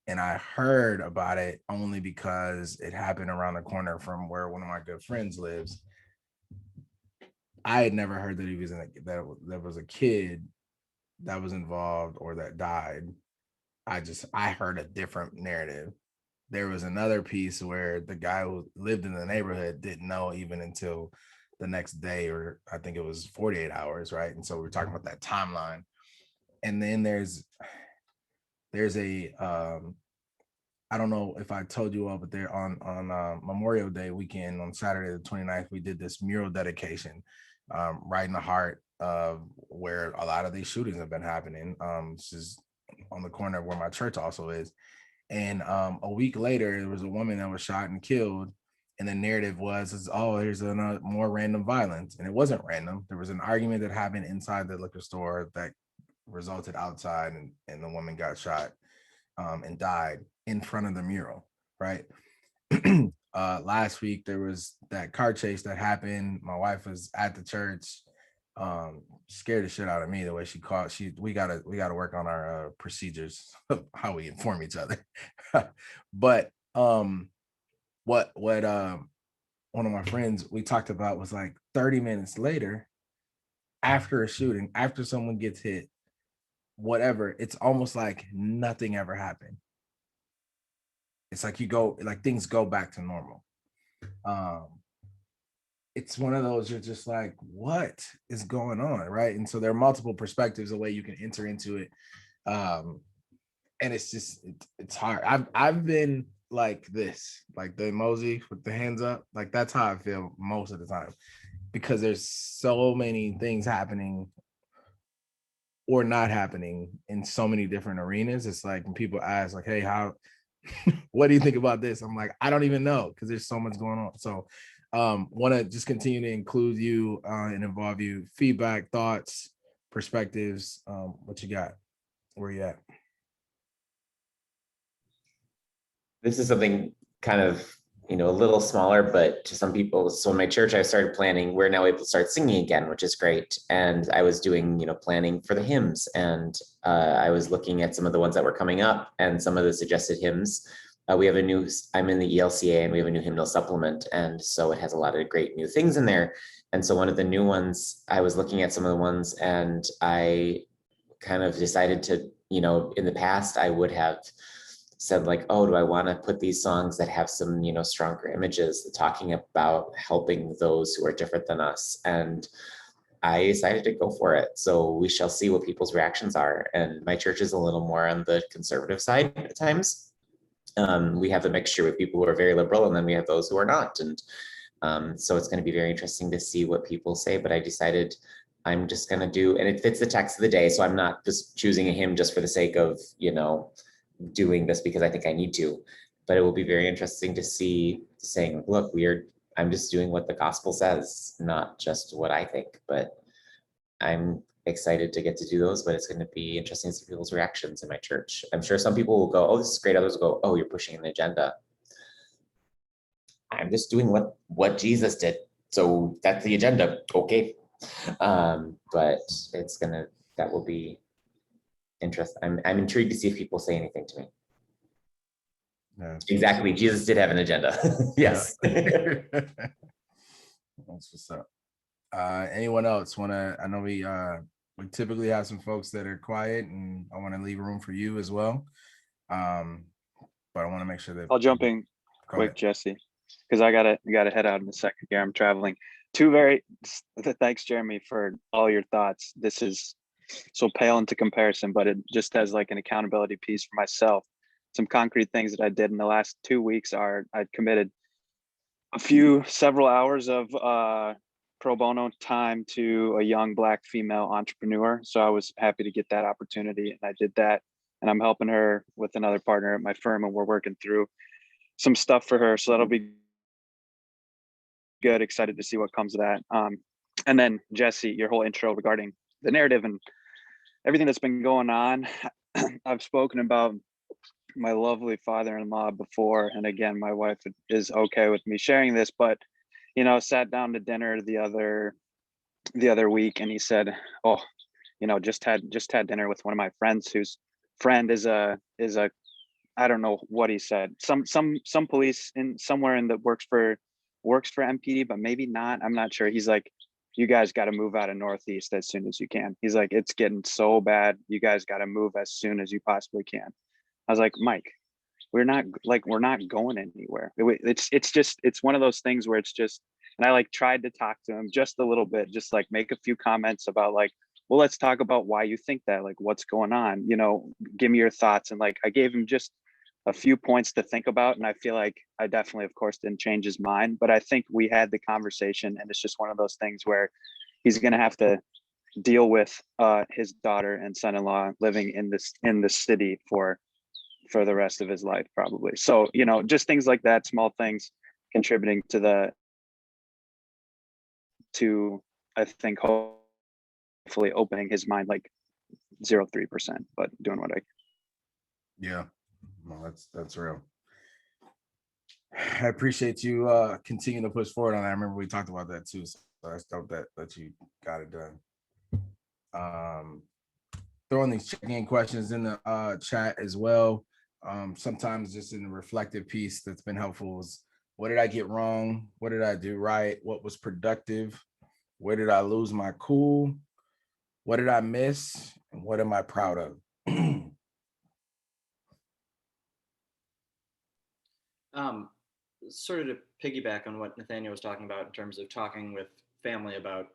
and I heard about it only because it happened around the corner from where one of my good friends lives. I had never heard that he was that there was a kid that was involved or that died. I heard a different narrative. There was another piece where the guy who lived in the neighborhood didn't know even until the next day, or I think it was 48 hours, right? And so we're talking about that timeline. And then there's a I don't know if I told you all, but there on Memorial Day weekend on Saturday the 29th, we did this mural dedication right in the heart of where a lot of these shootings have been happening. This is on the corner where my church also is. And a week later, there was a woman that was shot and killed. And the narrative was, oh, there's more random violence. And it wasn't random. There was an argument that happened inside the liquor store that resulted outside, and the woman got shot and died in front of the mural, right? Last week, there was that car chase that happened. My wife was at the church. Scared the shit out of me the way she called. We gotta work on our procedures of how we inform each other. But what one of my friends we talked about was like 30 minutes later, after a shooting, after someone gets hit, whatever, it's almost like nothing ever happened. It's like things go back to normal. It's one of those, you're just like, what is going on, right? And so there are multiple perspectives, a way you can enter into it. And it's just, it's hard. I've been like this, like the emoji with the hands up, like that's how I feel most of the time, because there's so many things happening or not happening in so many different arenas. It's like when people ask like, hey, what do you think about this? I'm like, I don't even know, because there's so much going on. So want to just continue to include you and involve you. Feedback, thoughts, perspectives. What you got? Where you at? This is something kind of, a little smaller, but to some people. So in my church, I started planning. We're now able to start singing again, which is great. And I was doing, planning for the hymns, and I was looking at some of the ones that were coming up and some of the suggested hymns. I'm in the ELCA, and we have a new hymnal supplement. And so it has a lot of great new things in there. And so one of the new ones, I was looking at some of the ones, and I kind of decided to, in the past, I would have said like, oh, do I want to put these songs that have some, stronger images talking about helping those who are different than us? And I decided to go for it. So we shall see what people's reactions are. And my church is a little more on the conservative side at times. We have a mixture with people who are very liberal, and then we have those who are not. And so it's going to be very interesting to see what people say. But I decided I'm just going to do, and it fits the text of the day. So I'm not just choosing a hymn just for the sake of, doing this because I think I need to. But it will be very interesting to see saying, look, I'm just doing what the gospel says, not just what I think. But I'm excited to get to do those, but it's going to be interesting to see people's reactions in my church. I'm sure some people will go, oh, this is great. Others will go, oh, you're pushing an agenda. I'm just doing what Jesus did. So that's the agenda. Okay. But that will be interesting. I'm intrigued to see if people say anything to me. Yeah, exactly. Jesus did have an agenda. Yes. That's what's up. Anyone else I know we typically have some folks that are quiet, and I want to leave room for you as well. But I want to make sure that I'll jump in quick, Jesse, because I gotta head out in a second here. I'm traveling. Thanks, Jeremy, for all your thoughts. This is so pale into comparison, but it just has like an accountability piece for myself. Some concrete things that I did in the last 2 weeks I committed several hours of pro bono time to a young Black female entrepreneur. So I was happy to get that opportunity, and I did that. And I'm helping her with another partner at my firm, and we're working through some stuff for her. So that'll be good. Excited to see what comes of that. And then Jesse, your whole intro regarding the narrative and everything that's been going on. I've spoken about my lovely father-in-law before, and again, my wife is okay with me sharing this, but sat down to dinner the other week, and he said, oh, just had dinner with one of my friends whose friend is a I don't know what he said, some police in somewhere in that works for MPD, but maybe not, I'm not sure. He's like, you guys got to move out of Northeast as soon as you can. He's like, it's getting so bad, you guys got to move as soon as you possibly can. I was like, Mike, we're not going anywhere. It's one of those things where it's just, and I tried to talk to him just a little bit, just make a few comments about well, let's talk about why you think that, what's going on, give me your thoughts. And I gave him just a few points to think about. And I feel like I definitely, of course, didn't change his mind, but I think we had the conversation, and it's just one of those things where he's going to have to deal with his daughter and son-in-law living in the city for the rest of his life, probably. So, just things like that, small things contributing to I think hopefully opening his mind 0.3%, but doing what I can. Yeah, well, that's real. I appreciate you continuing to push forward on that. I remember we talked about that too, so I hope that you got it done. Throwing these check-in questions in the chat as well. Sometimes just in the reflective piece that's been helpful is, what did I get wrong? What did I do right? What was productive? Where did I lose my cool? What did I miss? And what am I proud of? Sort of to piggyback on what Nathaniel was talking about in terms of talking with family about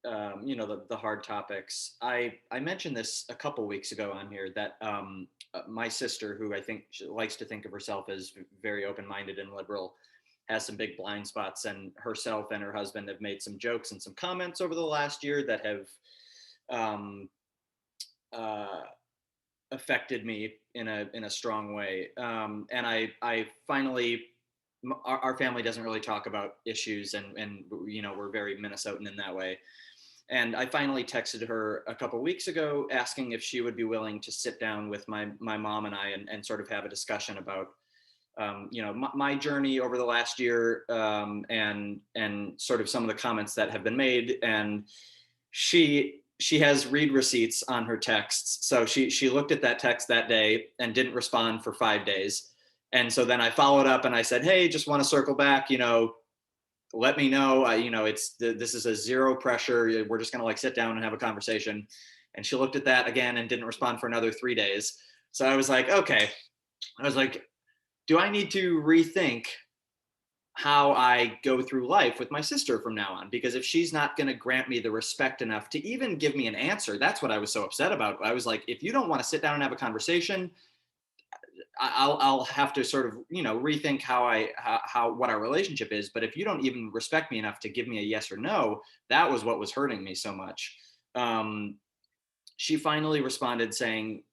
the hard topics. I mentioned this a couple weeks ago on here that my sister, who I think likes to think of herself as very open-minded and liberal, has some big blind spots, and herself and her husband have made some jokes and some comments over the last year that have affected me in a strong way. And I finally, our family doesn't really talk about issues, and we're very Minnesotan in that way. And I finally texted her a couple of weeks ago asking if she would be willing to sit down with my mom and I and sort of have a discussion about my journey over the last year, and sort of some of the comments that have been made. And she has read receipts on her texts. So she looked at that text that day and didn't respond for 5 days. And so then I followed up and I said, hey, just want to circle back, let me know, this is a zero pressure. We're just going to sit down and have a conversation. And she looked at that again and didn't respond for another 3 days. So I was like, okay. I was like, do I need to rethink how I go through life with my sister from now on, because if she's not going to grant me the respect enough to even give me an answer, that's what I was so upset about. I was like, if you don't want to sit down and have a conversation, I'll have to sort of, rethink how what our relationship is. But if you don't even respect me enough to give me a yes or no, that was what was hurting me so much. She finally responded saying,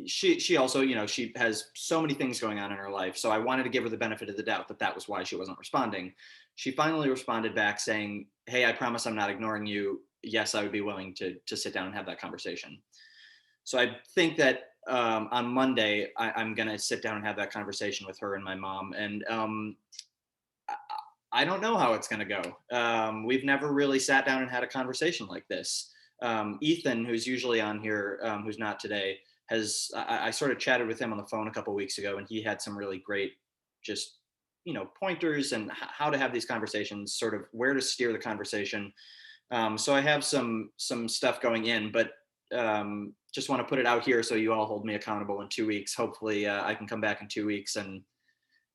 she also, she has so many things going on in her life. So I wanted to give her the benefit of the doubt that was why she wasn't responding. She finally responded back saying, hey, I promise I'm not ignoring you. Yes, I would be willing to sit down and have that conversation. So I think that on Monday, I'm going to sit down and have that conversation with her and my mom. And I don't know how it's going to go. We've never really sat down and had a conversation like this. Ethan, who's usually on here, who's not today, I sort of chatted with him on the phone a couple of weeks ago, and he had some really great just pointers and how to have these conversations, sort of where to steer the conversation. So I have some stuff going in, but just want to put it out here so you all hold me accountable in 2 weeks. Hopefully I can come back in 2 weeks and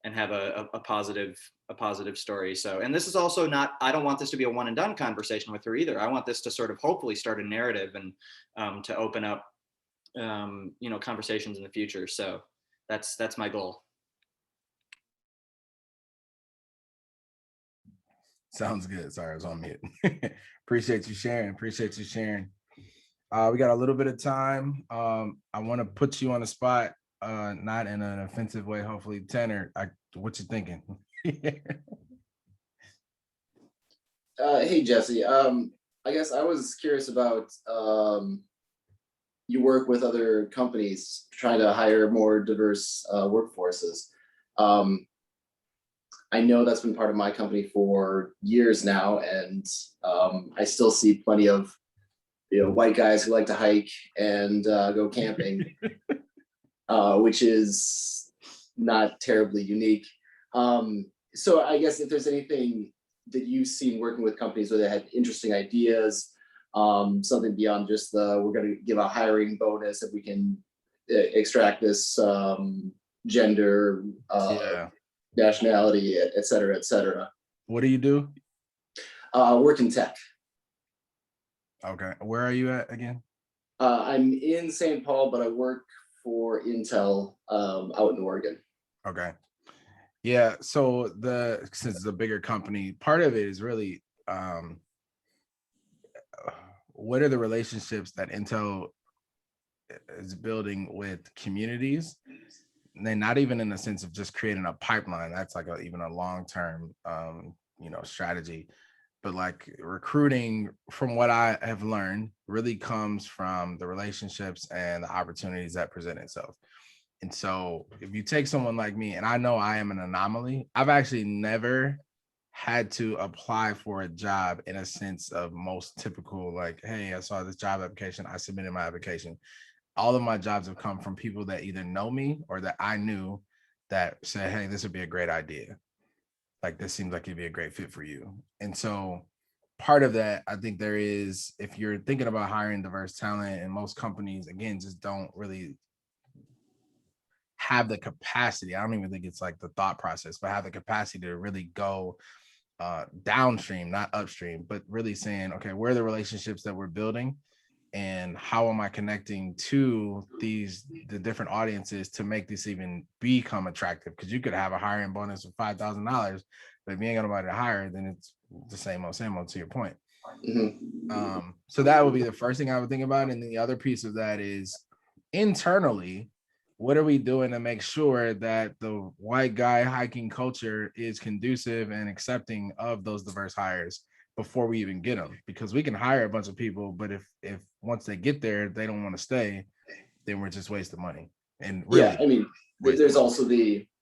have a positive story. So, and this is also not, I don't want this to be a one and done conversation with her either. I want this to sort of hopefully start a narrative and to open up conversations in the future. So that's my goal. Sounds good. Sorry, I was on mute. Appreciate you sharing. We got a little bit of time. I want to put you on the spot, not in an offensive way. Hopefully, Tanner, what you thinking? Hey, Jesse. I guess I was curious about you work with other companies trying to hire more diverse workforces. I know that's been part of my company for years now, and I still see plenty of white guys who like to hike and go camping, which is not terribly unique. So I guess if there's anything that you've seen working with companies where they had interesting ideas, something beyond just we're going to give a hiring bonus if we can extract this gender, nationality, et cetera, et cetera. What do you do? Work in tech. Okay. Where are you at again? I'm in St. Paul, but I work for Intel out in Oregon. Okay. Yeah. So since it's a bigger company, part of it is really what are the relationships that Intel is building with communities? And then not even in the sense of just creating a pipeline. That's like even a long-term strategy. But like recruiting, from what I have learned, really comes from the relationships and the opportunities that present itself. And so if you take someone like me, and I know I am an anomaly, I've actually never had to apply for a job in a sense of most typical, like, hey, I saw this job application, I submitted my application. All of my jobs have come from people that either know me or that I knew that said, hey, this would be a great idea. Like, this seems like it'd be a great fit for you. And so part of that, I think there is, if you're thinking about hiring diverse talent, and most companies, again, just don't really have the capacity. I don't even think it's like the thought process, but have the capacity to really go downstream, not upstream, but really saying, okay, where are the relationships that we're building? And how am I connecting to the different audiences to make this even become attractive? Because you could have a hiring bonus of $5,000, but if you ain't got nobody to hire, then it's the same old, to your point. Mm-hmm. So that would be the first thing I would think about. And then the other piece of that is internally, what are we doing to make sure that the white guy hiking culture is conducive and accepting of those diverse hires before we even get them? Because we can hire a bunch of people, but if once they get there, they don't want to stay, then we're just wasting money. And really, yeah, I mean, there's also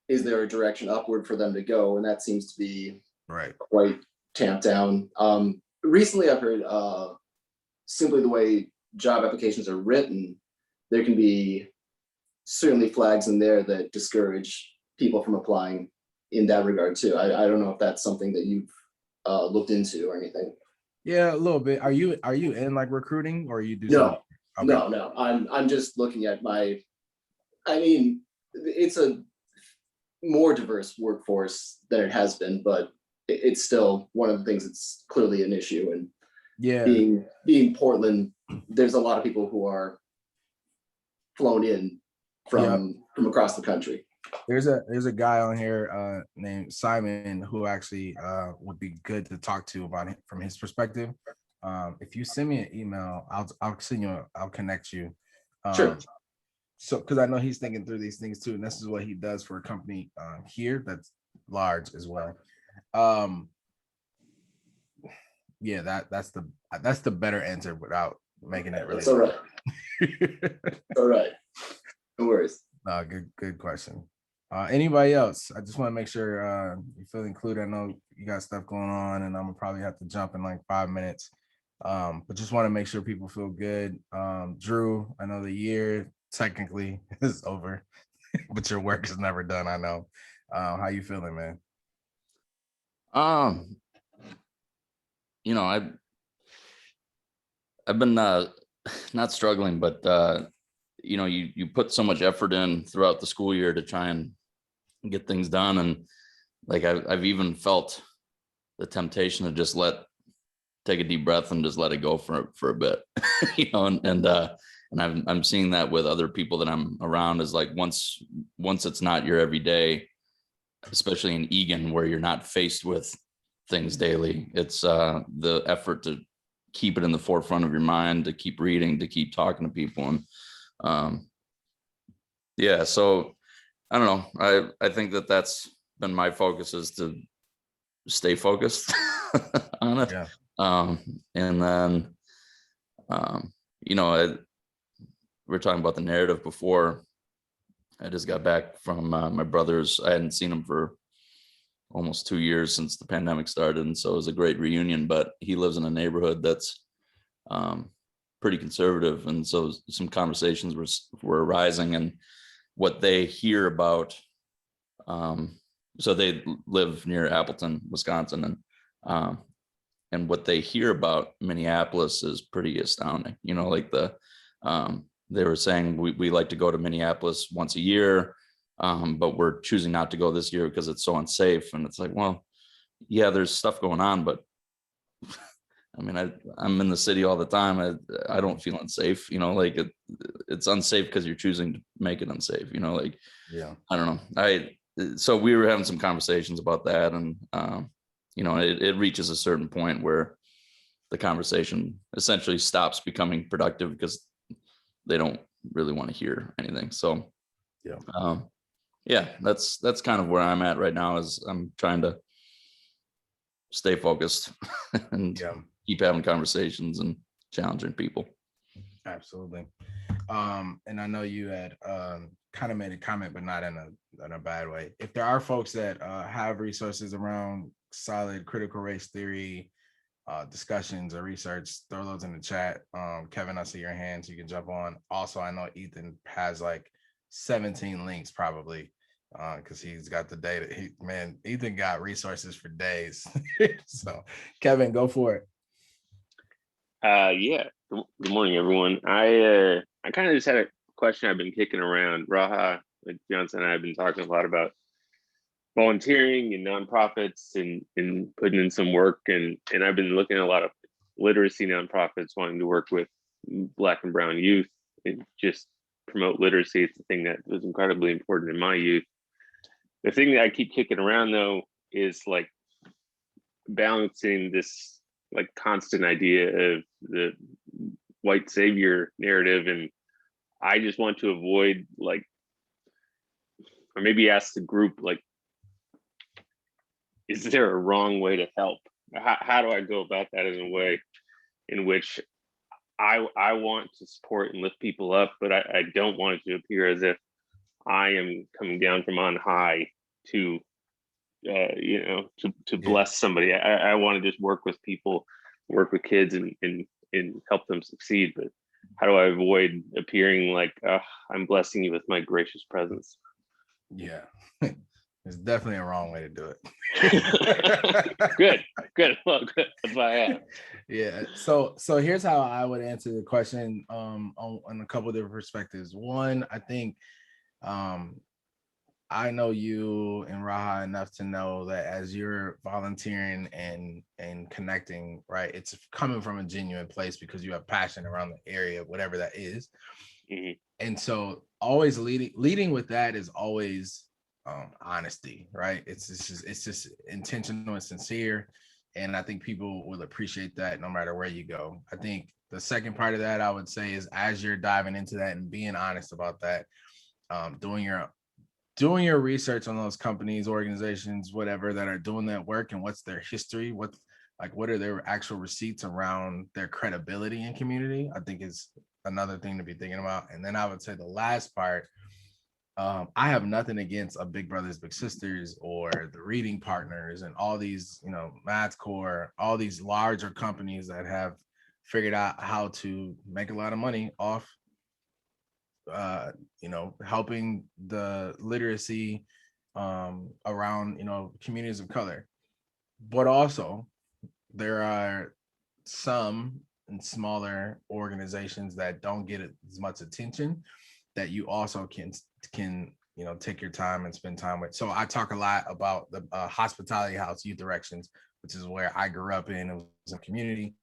is there a direction upward for them to go? And that seems to be quite tamped down. Recently, I've heard simply the way job applications are written, there can be certainly flags in there that discourage people from applying in that regard too. I don't know if that's something that you've looked into or anything. Yeah, a little bit. Are you in like recruiting, or you do? No, okay. No. I'm just looking at I mean, it's a more diverse workforce than it has been, but it's still one of the things that's clearly an issue. And Yeah. being Portland, there's a lot of people who are flown in from across the country. There's a guy on here named Simon who actually would be good to talk to about it from his perspective. If you send me an email, I'll connect you. Sure. So because I know he's thinking through these things too, and this is what he does for a company here that's large as well. Yeah, that's the better answer without making it really. That's all right. All right. No worries. Good question. Anybody else? I just want to make sure you feel included. I know you got stuff going on, and I'm gonna probably have to jump in like 5 minutes. But just want to make sure people feel good. Drew, I know the year technically is over, but your work is never done. I know. How you feeling, man? You know, I've been not struggling, but you know, you put so much effort in throughout the school year to try and get things done, and like I've even felt the temptation to just take a deep breath and just let it go for a bit, you know, and I'm seeing that with other people that I'm around, is like once it's not your everyday, especially in Egan where you're not faced with things daily, it's the effort to keep it in the forefront of your mind, to keep reading, to keep talking to people. And yeah, so I don't know, I think that's been my focus, is to stay focused on it. Yeah. And then you know, we were talking about the narrative before. I just got back from my brother's. I hadn't seen him for almost 2 years since the pandemic started, and so it was a great reunion. But he lives in a neighborhood that's pretty conservative, and so some conversations were arising, and what they hear about. So they live near Appleton, Wisconsin, and what they hear about Minneapolis is pretty astounding. You know, like they were saying, we like to go to Minneapolis once a year, but we're choosing not to go this year because it's so unsafe. And it's like, well, yeah, there's stuff going on, but I mean, I'm in the city all the time. I don't feel unsafe, you know, like it's unsafe because you're choosing to make it unsafe, you know, like, yeah, I don't know. So we were having some conversations about that, and you know, it reaches a certain point where the conversation essentially stops becoming productive because they don't really want to hear anything. So yeah, that's kind of where I'm at right now, is I'm trying to stay focused and keep having conversations and challenging people. Absolutely. And I know you had kind of made a comment, but not in a bad way. If there are folks that have resources around solid critical race theory discussions or research, throw those in the chat. Kevin, I see your hands, you can jump on. Also, I know Ethan has like 17 links probably, because he's got the data. Ethan got resources for days. So Kevin, go for it. Yeah. Good morning, everyone. I kind of just had a question I've been kicking around. Raha, like Johnson and I have been talking a lot about volunteering and nonprofits and putting in some work, and I've been looking at a lot of literacy nonprofits wanting to work with Black and brown youth and just promote literacy. It's a thing that was incredibly important in my youth. The thing that I keep kicking around though is like balancing this like constant idea of the white savior narrative, and I just want to avoid like, or maybe ask the group, like, is there a wrong way to help? How do I go about that in a way in which I want to support and lift people up, but I don't want it to appear as if I am coming down from on high to to bless somebody. I want to just work with people, work with kids, and help them succeed. But how do I avoid appearing like I'm blessing you with my gracious presence? Yeah, it's definitely a wrong way to do it. Good. Well, good. That's why I asked. Yeah. So here's how I would answer the question on a couple of different perspectives. One, I think I know you and Raha enough to know that as you're volunteering and connecting, right, it's coming from a genuine place because you have passion around the area, whatever that is. Mhm. And so always leading with that is always honesty, right? It's just intentional and sincere. And I think people will appreciate that no matter where you go. I think the second part of that I would say is as you're diving into that and being honest about that, doing your research on those companies, organizations, whatever that are doing that work and what's their history, what are their actual receipts around their credibility in community, I think is another thing to be thinking about. And then I would say the last part, I have nothing against a Big Brothers Big Sisters or the Reading Partners and all these, Math Core, all these larger companies that have figured out how to make a lot of money off helping the literacy around communities of color. But also there are some and smaller organizations that don't get as much attention that you also can take your time and spend time with. So I talk a lot about the Hospitality House Youth Directions, which is where I grew up in. It was a community.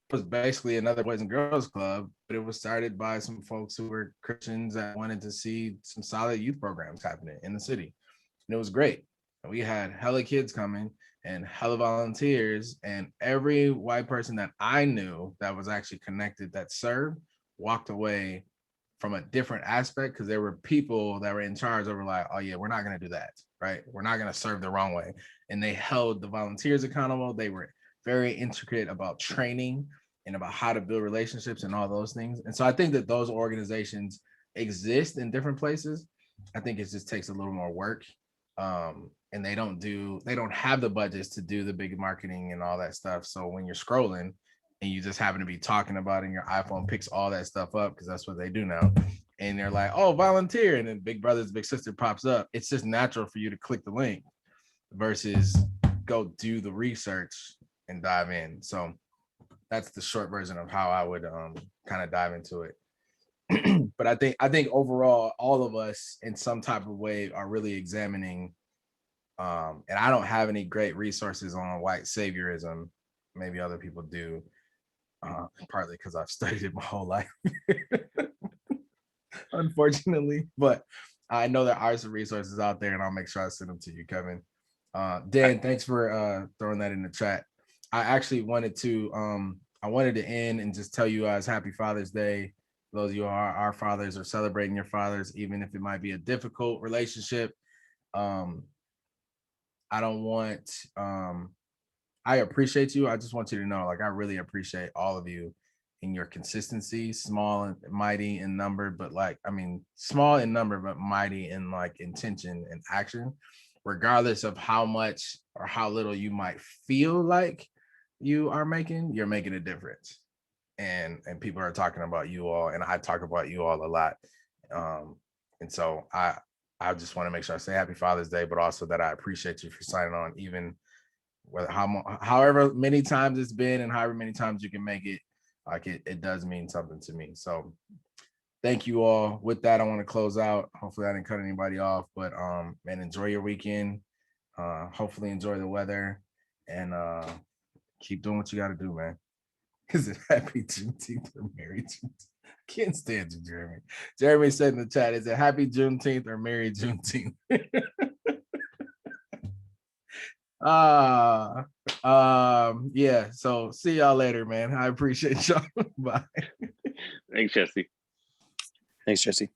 It was basically another Boys and Girls Club, but it was started by some folks who were Christians that wanted to see some solid youth programs happening in the city. And it was great. And we had hella kids coming and hella volunteers, and every white person that I knew that was actually connected that served walked away from a different aspect because there were people that were in charge that were like, oh yeah, we're not going to do that, right? We're not going to serve the wrong way. And they held the volunteers accountable. They were very intricate about training and about how to build relationships and all those things. And so I think that those organizations exist in different places. I think it just takes a little more work. And they don't have the budgets to do the big marketing and all that stuff. So when you're scrolling and you just happen to be talking about it, and your iPhone picks all that stuff up because that's what they do now. And they're like, oh, volunteer. And then Big Brothers Big Sister pops up. It's just natural for you to click the link versus go do the research and dive in. So that's the short version of how I would kind of dive into it. But I think overall, all of us in some type of way are really examining, and I don't have any great resources on white saviorism. Maybe other people do, partly because I've studied it my whole life, unfortunately. But I know there are some resources out there, and I'll make sure I send them to you, Kevin. Dan, thanks for throwing that in the chat. I actually wanted to end and just tell you guys happy Father's Day. Those of you who are our fathers or celebrating your fathers, even if it might be a difficult relationship. I don't want, I appreciate you. I just want you to know, like, I really appreciate all of you in your consistency, small and mighty in number, but small in number, but mighty in like intention and action, regardless of how much or how little you might feel like you're making a difference. And people are talking about you all, and I talk about you all a lot. And so I just want to make sure I say happy Father's Day, but also that I appreciate you for signing on, even however many times it's been and however many times you can make it. Like it does mean something to me. So thank you all. With that, I want to close out. Hopefully I didn't cut anybody off, but man, enjoy your weekend. Hopefully enjoy the weather, and keep doing what you got to do, man. Is it happy Juneteenth or Merry Juneteenth? I can't stand you, Jeremy. Jeremy said in the chat, is it happy Juneteenth or Merry Juneteenth? Yeah, so see y'all later, man. I appreciate y'all. Bye. Thanks, Jesse. Thanks, Jesse.